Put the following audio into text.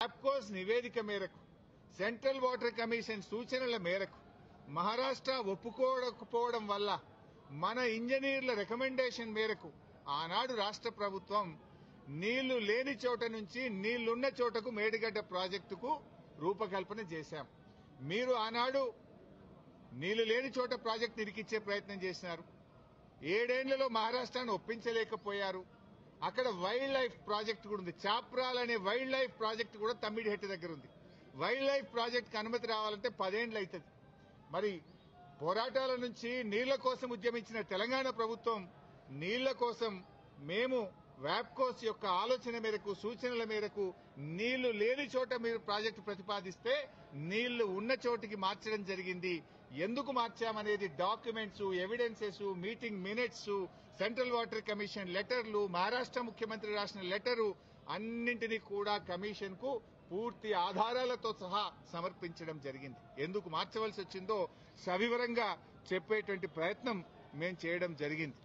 వ్యాప్కోస్ నివేదిక మేరకు central Water commission సూచనల మేరకు మహారాష్ట్ర ఒప్పుకోకపోవడం వల్ల మన ఇంజనీర్ల రికమెండేషన్ మేరకు ఆనాడు రాష్ట్ర ప్రభుత్వం నీళ్లు లేని చోట నుంచి నీళ్లున్న చోటకు మేడిగడ్డ ప్రాజెక్టుకు రూపకల్పన చేశాం. మీరు ఆనాడు నీళ్లు లేని చోట ప్రాజెక్టు ఇరికిచ్చే ప్రయత్నం చేసినారు. 7 ఏళ్లలో మహారాష్ట్రను ఒప్పించలేకపోయారు. అక్కడ వైల్డ్ లైఫ్ ప్రాజెక్టు కూడా ఉంది. చాప్రాల్ అనే వైల్డ్ లైఫ్ ప్రాజెక్టు కూడా తమ్మిడిహెట్ట దగ్గర ఉంది. వైల్డ్ లైఫ్ ప్రాజెక్టుకు అనుమతి రావాలంటే 10 ఏళ్లు అవుతుంది. మరి పోరాటాల నుంచి నీళ్ల కోసం ఉద్యమించిన తెలంగాణ ప్రభుత్వం నీళ్ల కోసం మేము వ్యాప్కోస్ యొక్క ఆలోచన మేరకు సూచనల మేరకు నీళ్లు లేని చోట మీరు ప్రాజెక్టు ప్రతిపాదిస్తే నీళ్లు ఉన్న చోటికి మార్చడం జరిగింది. ఎందుకు మార్చామనేది documents, evidences, meeting minutes, Central Water Commission లెటర్లు, మహారాష్ట్ర ముఖ్యమంత్రి రాసిన లెటరు అన్నింటినీ కూడా కమిషన్ కు పూర్తి ఆధారాలతో సహా సమర్పించడం జరిగింది. ఎందుకు మార్చవలసి వచ్చిందో సవివరంగా చెప్పేటువంటి ప్రయత్నం మేము చేయడం జరిగింది.